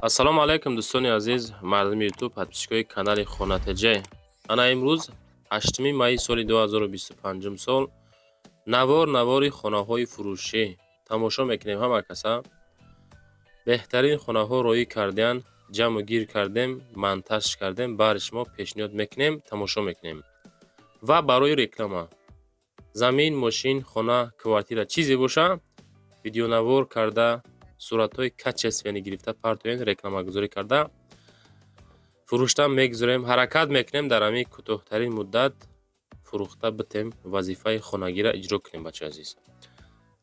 ассалому алайкум дӯстони азиз, мардуми ютуб, подписчикои канали Хонатеҷе. Ана имрӯз 8 майи соли 2025 сол навори хонаҳои фурӯшӣ тамошо мекунем. Ҳама каса беҳтарин хонаҳо роӣ кардем, ҷамъу гир кардем, монтаж кардем, баъри шумо пешниҳод мекунем, тамошо мекунем. Ва барои реклама замин, мошин, хона, квартира чизе боша видеонавор карда, суратҳои качествени гирифта партоен рекламагузорӣ карда фурӯшта мегузорем, ҳаракат мекунем дар ҳамин кӯтоҳтарин муддат фурӯхта битем, вазифаи хонагира иҷро кунем. бачаи азиз,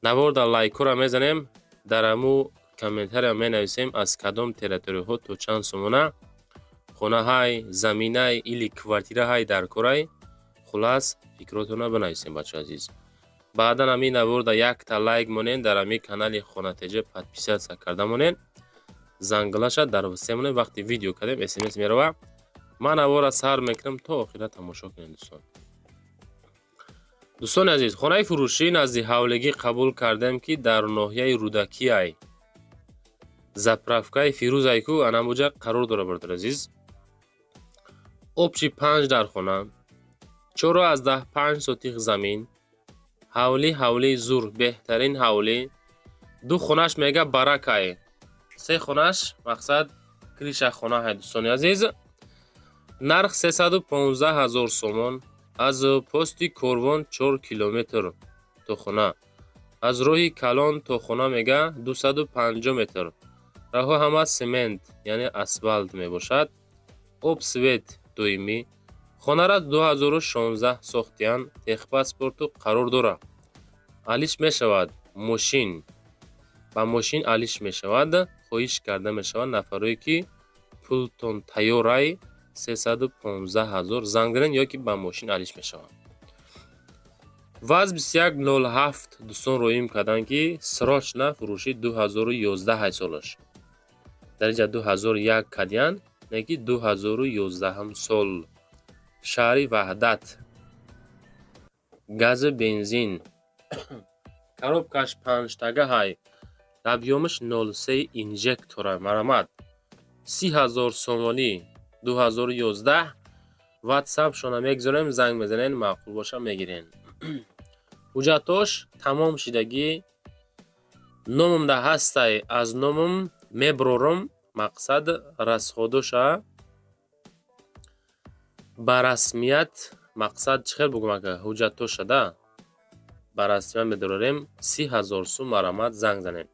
наворда лайкора мезанем, дар ҳамун комментария менависем аз кадом территорияҳо то чанд сомона хонаҳай, заминай или квартираҳай дар корай. хулас фикротона бинависем. бачаи азиз, баъдан ҳамин наворда якта лайк монен, дар ҳамин канали Хонатеҷе подписатсия карда монен, зангилаша дар васия монен. вақти видео кардем смс мерава, ман навора сар мекунам то охира тамошо кунем. дӯстони азиз, хонаи фурӯшӣ назди ҳавлигӣ қабул кардем ки дар ноҳияи Рудакиай заправкаи Фирӯзай ку анамуҷа қарор дора. бардор азиз, обчи 5 дар хона, 4,5 сотих замин, ҳавли зур, беҳтарин ҳавли, 2 хонаш мега баракай, 3 хонаш мақсад криша хонаҳай. дӯстони азиз, нарх 315 000 сомон, аз пости Корвон 4 километр то хона, аз роҳи Калон то хона мега 250 метр. раҳо ҳама семент яъне асфалт мебошад. об свет доимӣ. хонара 2016 сохтиян, техпаспорту қарор дора. алиш мешавад мошин ба мошин алиш мешавад. хоҳиш карда мешавад нафарое ки пултон тайёрай 315 000 занг занен ё ки ба мошин алиш мешавад. ваз 2107 дӯстон роим карданд ки срочна фурӯши 2011 ҳай солаш. дариҷа 2001 кадиян, не ки 2011 сол. шаҳри Ваҳдат. гази бензин коробкаш 5 тагаҳай, объёмиш 0,3 инжектора марамат 30 000 сомонӣ 2011. ватсап шона мегузорем, занг мезанен, маъқул боша мегирен. ҳуҷҷатош тамом шидагӣ, номамда ҳастай, аз номам меброрам, мақсад расходоша ба расмият, мақсад чӣ хел бугумака ҳуҷҷатоша да ба расмият медорарем. 30 000 сум марамат, занг занем.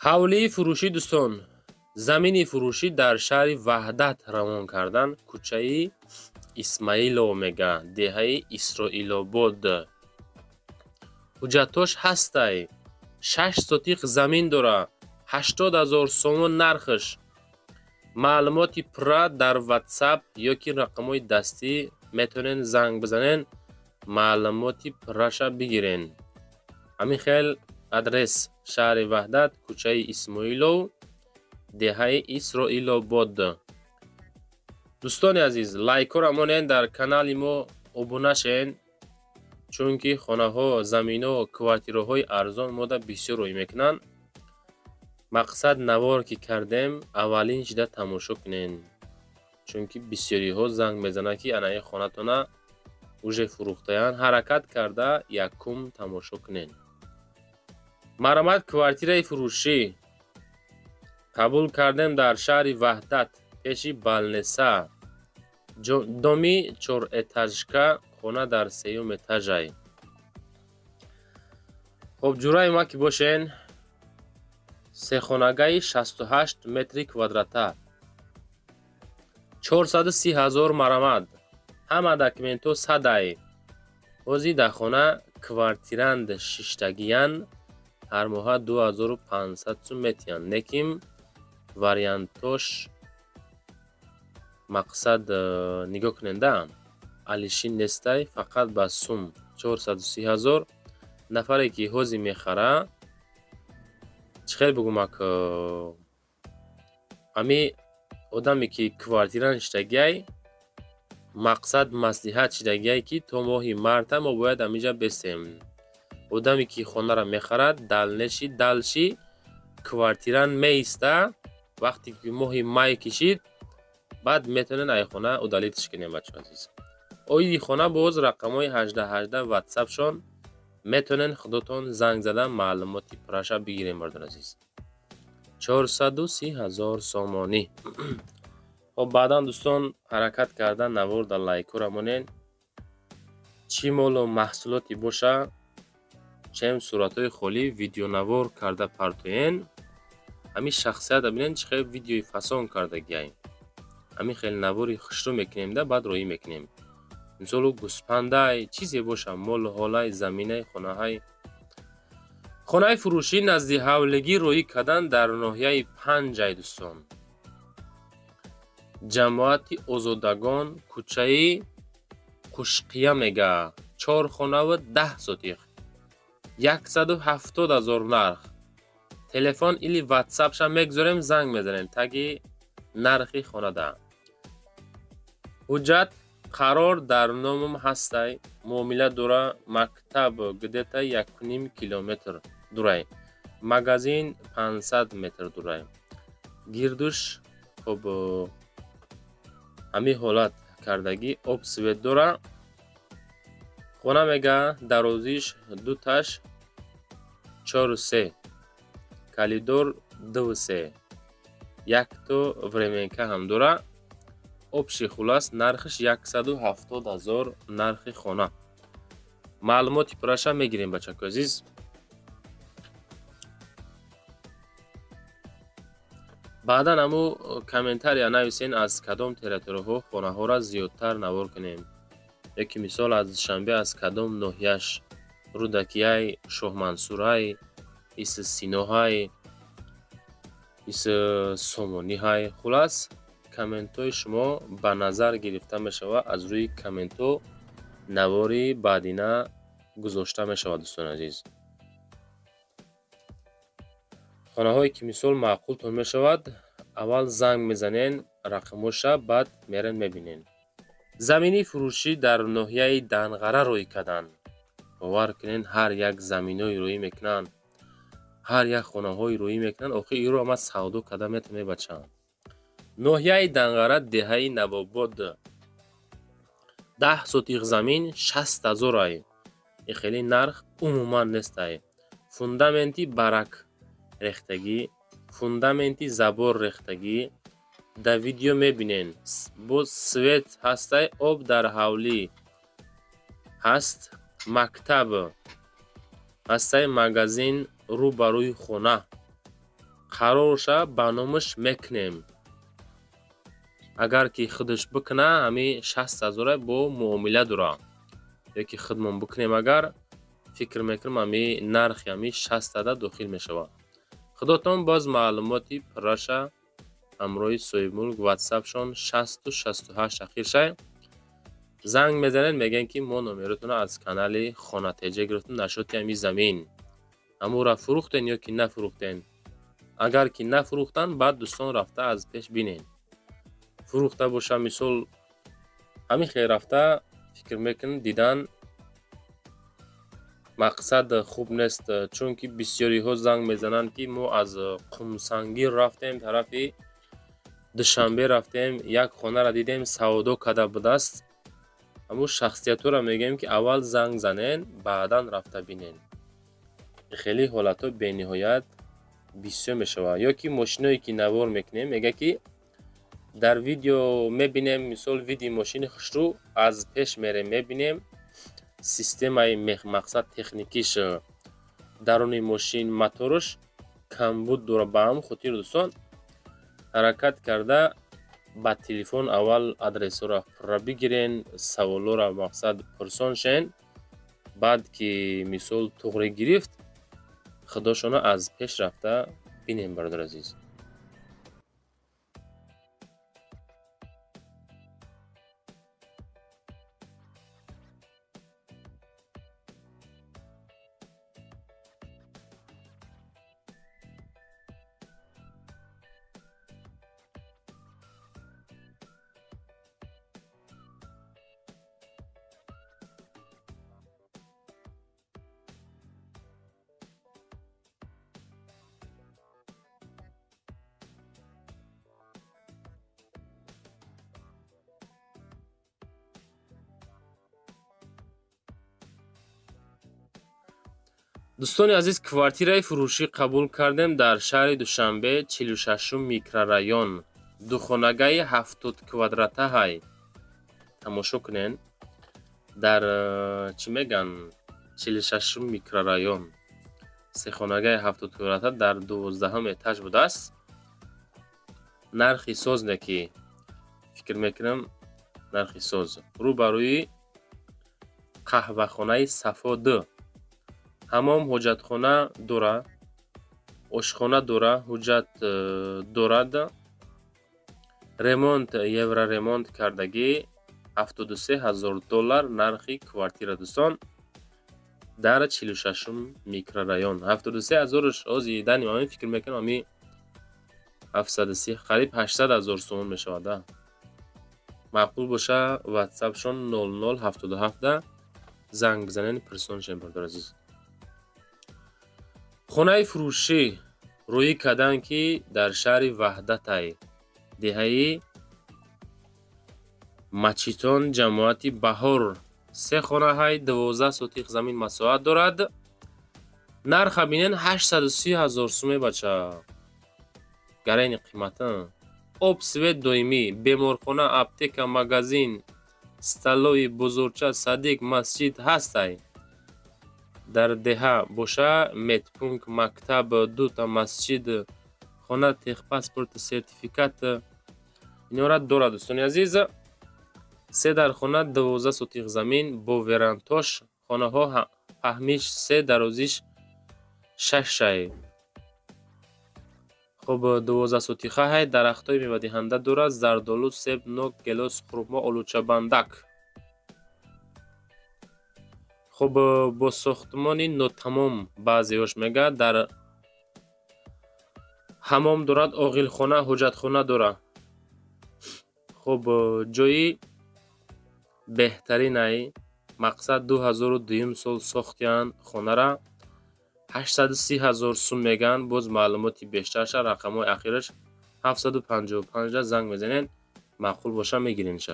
ҳавлии фурӯшӣ дӯстон, замини фурӯшӣ дар шаҳри Ваҳдат равон кардан, кӯчаи Исмаилов мега, деҳаи Исроилобод. ҳуҷҷатош ҳастай, 6 сотих замин дора, 80 000 сомон нархш. маълумоти пурра дар ватсап ё ки рақамҳои дастӣ метавонен занг бизанен, маълумоти пурраша бигирен. ҳамин хел адрес шаҳри Ваҳдат, кӯчаи Исмоилов, деҳаи Исроилобод. дӯстони азиз, лайкора монен, дар канали мо обуна шен, чунки хонаҳо, заминҳо, квартираҳои арзон мода бисёр роӣ мекунанд. мақсад навор ки кардем аввалин шида тамошо кунен, чунки бисёриҳо занг мезананд ки анаи хонатона уже фурӯхтаянд, ҳаракат карда якум тамошо кунен. марамат квартираи фурӯшӣ қабул кардем дар шаҳри Ваҳдат, пеши балнеса, доми 4 этажка, хона дар 3 этажай. хобҷураи ма ки бошен, сехонагаи 68 метри квадрата, 430 000 марамат, ҳама документҳо садай. ҳозир дар хона квартиранд шиштагиян, ҳар моҳа 2500 сум метиҳанд, лекин вариантош мақсад нигоҳ куненда алиши нестай, фақат ба сум 430 000. нафаре ки ҳозир мехара чӣ хел бугумак, ҳами одаме ки квартиран шиштагиай, мақсад маслиҳат шидагиай ки то моҳи марта мо бояд ҳаминҷа бестем. одаме ки хонара мехарад далнеши далши квартира меиста, вақте ки моҳи май кишид, баъд метавонен ай хона удалитш кунем бачаҳо азиз. Оиди хона боз рақамҳои 1818 ватсапшон метавонен худотон занг зада маълумоти пурраша бигирем бардор азиз. 430 000 сомонӣ. хоб баъдан дӯстон ҳаракат карда навор дар лайкора монен. чӣ молу маҳсулоти боша, чем суратҳои холӣ видеонавор карда партоен. ҳамин шахсията бинен чӣ хел видеои фасон карда гияем. ҳамин хел навори хушрӯ мекунем да баъд роӣ мекунем. мисолу гӯспандай чизе боша молу ҳолаи заминаи хонаи фурӯшӣ назди ҳавлигӣ роӣ кардан дар ноҳияи Панҷай дӯстон. ҷамоати озодагон кӯчаи Қушқия мега 4 хонаву 10 сотиқ 170 000 нарх. телефон или ватсапша мегзорем, занг мезанем таги нархи хонада. ҳуҷҷат қарор дар номам ҳастай, муомила дора, мактаб гдета 1,5 километр дурай, магазин 500 метр дурай. гирдуш хоб ҳамин ҳолат кардагӣ об свет дора. хона мега дарозиш 2 таш 4-3, калидор 2-3, якто временка ҳам дора. обши хулас нархиш 170 000 нархи хона. маълумоти пурраша мегирем бачаҳои азиз. баъдан ҳаму комментария нависен аз кадом территорияҳо хонаҳоро зиёдтар навор кунем. яке мисол аз Душанбе аз кадом ноҳияш, Рӯдакияй, Шоҳмансурай, ис Синоҳай, ис Сомониҳай. хулас комментҳои шумо ба назар гирифта мешавад, аз рӯи комментҳо навори баъдина гузошта мешавад дӯстон азиз. хонаҳое ки мисол маъқултон мешавад, аввал занг мезанен рақамоша, баъд мерен мебинен. заминии фурӯшӣ дар ноҳияи Данғара рӯй кардан. бовар кунен ҳар як заминҳои рӯӣ мекунанд, ҳар як хонаҳои рӯӣ мекунанд. охир иро ҳама савдо карда метавонем бачаҳо. ноҳияи Данғара деҳаи Навобод 10 сотиқ замин 60 000 ай. ин хеле нарх умуман нестай. фундаменти барак рехтагӣ, фундаменти забор рехтагӣ дар видео мебинен. боз свет ҳастай, об дар ҳавлӣ ҳаст, мактаб ҳастай, магазин рӯ ба рӯи хона. қарорша ба номаш мекунем. агар ки худаш бикуна ҳамин 60 000 бо муомила дора. ёки худмон бикунем, агар фикр мекунам ҳамин нархи ҳамин 60 дохил мешавад. худотон боз маълумоти пурраша ҳамроҳи соҳибмулк ватсапшон 6068 ахиршай занг мезанед, мегӯянд ки мо номеротонро аз канали Хонатеҷа гирифтем, нашоти ҳамин замин. ҳамуро фурӯхтен ё ки нафурӯхтен. агар ки нафурӯхтан, баъд дӯстон рафта аз пеш бинен. фурӯхта боша мисол ҳамин хел рафта фикр мекунем дидан мақсад хуб нест, чунки бисёриҳо занг мезананд ки мо аз Қумсангир рафтем, тарафи Душанбе рафтем, як хонара дидем, савдо карда будааст. ҳамун шахсиятҳоро мегӯем ки аввал занг занен, баъдан рафта бинен. хеле ҳолатҳо бениҳоят бисёр мешавад. ё ки мошиное ки навор мекунем, мегӯяд ки дар видео мебинем, мисол видеои мошини хушрӯ аз пеш мерем мебинем, системаи мақсад техникиш даруни мошин моторш камбуд дора. ба ҳамн хотир дӯстон ҳаракат карда ба телефон аввал адресҳоро пурра бигирен, саволҳоро мақсад пурсон шен, баъд ки мисол туғри гирифт, худошона аз пеш рафта бинем бародари азиз. дӯстони азиз, квартираи фурӯшӣ қабул кардем дар шаҳри Душанбе, 46 микрорайон, духонагаи 70 квадратаҳай. Тамошо кунен, дар чӣ меган 46 микрорайон, сехонагаи 70 квадрата дар 12 этаж будааст. нархи созне ки фикр мекунам, нархи соз рӯ ба рӯи қаҳвахонаи Сафо 2, ҳамом ҳоҷатхона дора, ошхона дора, ҳуҷҷат дорад. ремонт, евроремонт кардагӣ $73000 нархи квартира дӯстон дар 46 микрорайон. 73000-ш ҳозир дани ман фикр мекунам ами 730 қариб 800,000 сомон мешавад. маъқул боша ватсапшон 0077 занг бизанен, пирсоншен бардор азиз. хонаи фурӯшӣ рӯи кадан ки дар шаҳри Ваҳдатай, деҳаи Мачитон, ҷамоати Баҳор, 3 хонаҳай 12 сотиқ замин масоҳат дорад. нарха бинен 830,000 сомон бача. гарайни қимата. об свет доимӣ, беморхона, аптека, магазин, сталои бузурча, садик, масҷид ҳастай. дар деҳа боша медпункт, мактаб, 2 масҷид, хона, техпаспорт, сертификат инора дорад. дӯстони азиз, 3 дар хона 12 сотиқ замин бо верантош, хонаҳо паҳмиш 3, дарозиш 6 шай. хуб 12 сотиқаҳай дарахтои мевадиҳанда дорад: зардолу, себ, нок, гелос, хурмо, олучабандак. хуб бо сохтмони нотамом баъзеёш мега. дар ҳамом дорад, оғилхона, ҳоҷатхона дора. хуб ҷои беҳтаринай, мақсад 2002 сол сохтиян. хонара 830,000 сум меган. боз маълумоти бештарша, рақамҳои ахираш 755 занг мезанен, маъқул боша мегиринша.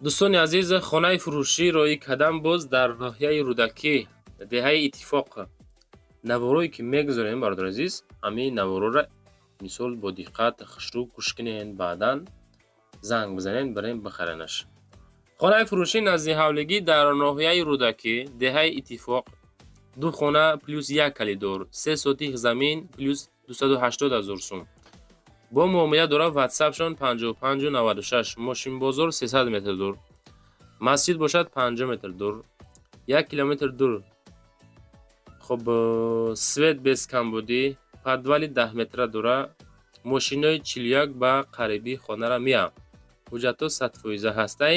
дӯстони азиз, хонаи фурӯшӣ роҳи кадам боз дар ноҳияи Рӯдакӣ, деҳаи Иттифоқ. наворое ки мегузорем бародари азиз, ҳамин наворора мисол бо диққат хушрӯ гӯш кунен, баъдан занг бизанен, барем бихаренаш. хонаи фурӯшӣ назди ҳавлигӣ дар ноҳияи Рӯдакӣ, деҳаи Иттифоқ, 2 хона плюс 1 калидор, 3 сотиқ замин плюс 280,000 сум. бо муомила дора. ватсапшон 5596, мошинбозор 300 метр дур, масҷид бошад 50 метр дур, 1 километр дур. хуб свет без камбудӣ, подвали 10 метра дора. мошинои 41 ба қарибӣ хонара мия. ҳуҷҷато 100% ҳастай.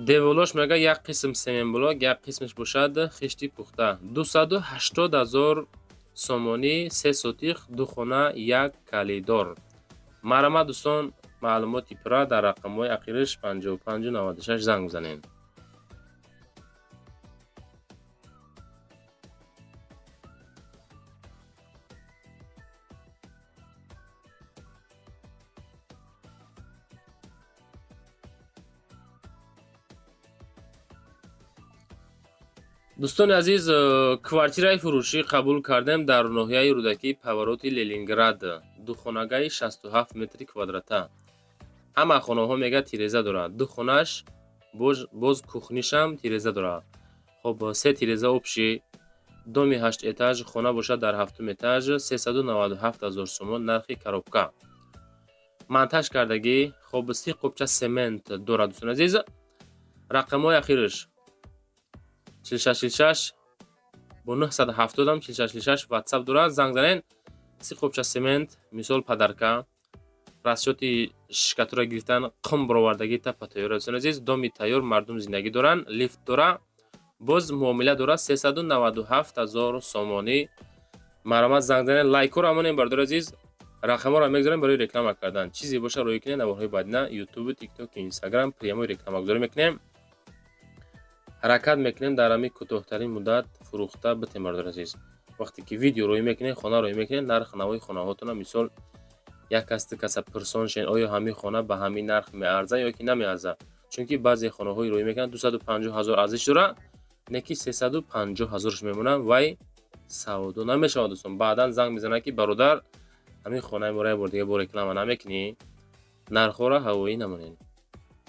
деволош мега як қисм семенблок, як қисмаш бошад хишти пухта. 280,000 сомонӣ, 3 сотиқ, 2 хона, 1 калидор. марама дӯстон, маълумоти пурра дар рақамҳои ахираш 5596 занг бизанен. дӯстони азиз, квартираи фурӯшӣ қабул кардем дар ноҳияи Рӯдакӣ, повороти Ленинград, духонагаи 67 метри квадрата. ҳама хонаҳо мега тиреза дорад. 2 хонаш боз кухнишам тиреза дорад. хуб 3 тиреза обши, доми 8 этаж, хона бошад дар 7 этаж, 397,000 сомон нархи коробка. монтаж кардагӣ. хуб 30 қопча семент дорад. дӯстони азиз, рақамҳои ахираш 46 бо 970 46 ватсап дорад. занг занен. 30 қопча семент, мисол падарка, расчёти шикатура гирифтан, қум баровардагӣ тапа тайёр. дӯстони азиз, доми тайёр, мардум зиндагӣ доранд, лифт дора, боз муомила дора. 397,000 сомонӣ. маромад занг занен. лайкҳоро амонем бардор азиз, рақамҳоро мегузорем барои реклама кардан. чизе боша роҳӣ кунед, наворҳои бадина, ютуб, тикток, инстаграм, прямои рекламагузорӣ мекунем. ҳаракат мекунем дар ҳамин кӯтоҳтарин муддат фурӯхта битем бардор азиз. вақте ки видео рӯй мекунед, хона рӯй мекунед, нарх навои хонаҳотона мисол як кас каса пурсон шен оё ҳамин хона ба ҳамин нарх меарза ё ки намеарза. Чунки баъзе хонаҳои рӯй мекунанд 250,000 арзиш дора, неки 350,000 мемонанд, вай савдо намешавад дӯстон. баъдан занг мезанад ки бародар ҳамин хонаи моро бор дига бо реклама намекунӣ, нархҳоро ҳавоӣ намонед.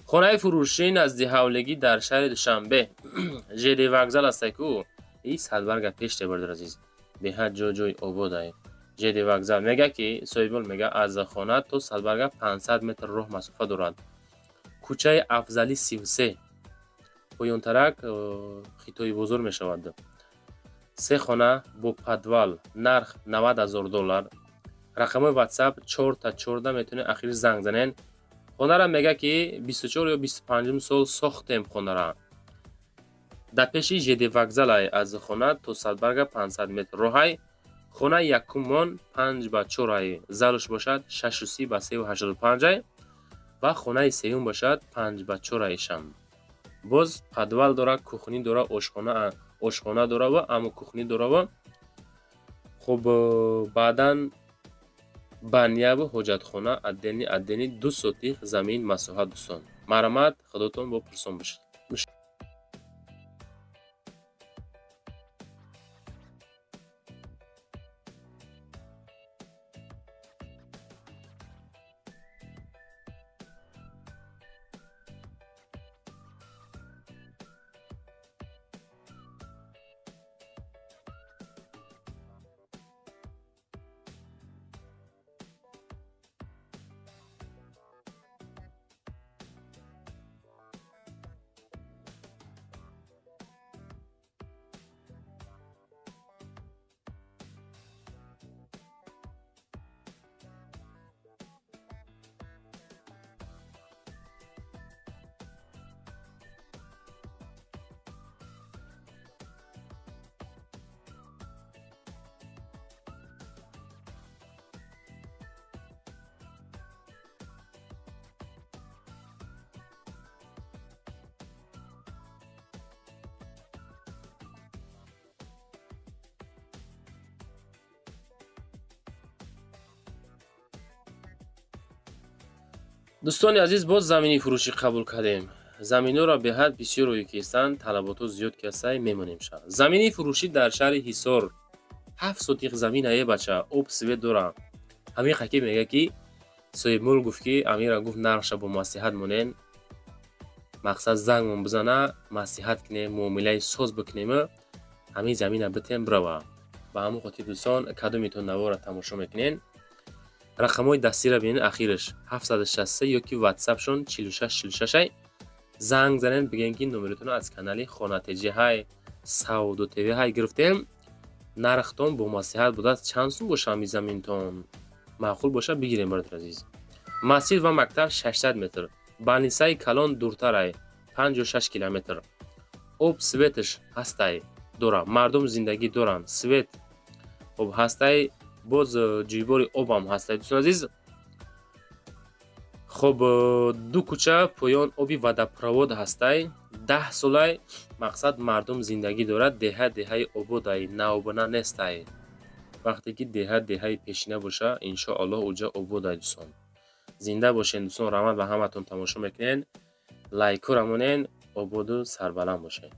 хонаи фурӯшӣ назди ҳавлигӣ дар шаҳри Душанбе ЖД вокзал астай ку. И садбарга пеште бардор азиз. Беҳад ҷой ободае. ЖД вокзал мега ки соҳибол мега аз хона то садбарга 500 метр роҳ масофа дорад. кӯчаи Афзалӣ 33 поёнтарак хитои бозор мешавад. 3 хона бо подвал, нарх $90,000. рақамҳои WhatsApp 4 та 14 метавонед ахир занг занен. хонара мега ки 24 ё 25 сол сохтем хонара. дар пеши ЖД вокзалай аз хона то садбарга 500 метр роҳай. хонаи якумон 5/4 залуш бошад 6:3/385 ва хонаи сеюм бошад 5/4 шам. боз подвал дора, кухни дора, ошхона дора ва амӯкухни дора ва хуб баъдан баняву ҳоҷатхона аддени 2 сотих замин масоҳат дӯстон. марҳамат, худотон бо пурсон бошад. дӯстони азиз, боз замини фурӯшӣ қабул кардем. заминҳоро беҳад бисёр рӯй кистанд, талаботу зиёд касай мемонем ша. замини фурӯшӣ дар шаҳри Ҳисор 7 сотих замин ае бача об свет дора. ҳамин хаки мега ки соҳибмол гуфт ки амира гуфт нархша бо маслиҳат монен. мақсад зангмон бизана, маслиҳат кунем, муомилаи соз бикунем, ҳамин замина битем брава. ба ҳамон хотир дӯстон, кадомитон навора тамошо мекунен, рақамҳои дастира бинед ахираш 763 ёки WhatsApp-шон 4646 занг занен бигӯен ки номеритонро аз канали Хонатеҷиҳай Савдо ТВ ҳай гирифтем. нархтон бо маслиҳат будааст. чанд сум боша ҳамин заминтон маъқул боша бигирем бародар азиз. масҷид ва мактаб 600 метр, балнисаи калон дуртарай 5 ё 6 километр. об светш ҳастай дора, мардум зиндагӣ доранд, свет об ҳастай, боз ҷӯйбори обам ҳастай дӯстон азиз. хуб 2 кӯча поён оби водопровод ҳастай, 10 солай, мақсад мардум зиндагӣ дорад, деҳа деҳаи ободай, наобона нестай. вақте ки деҳа деҳаи пешина боша, иншоаллоҳ уҷа ободай дӯстон. зинда бошен дӯстон, раҳмат ба ҳаматон тамошо мекунен, лайкҳо рамонен, ободу сарбаланд бошед.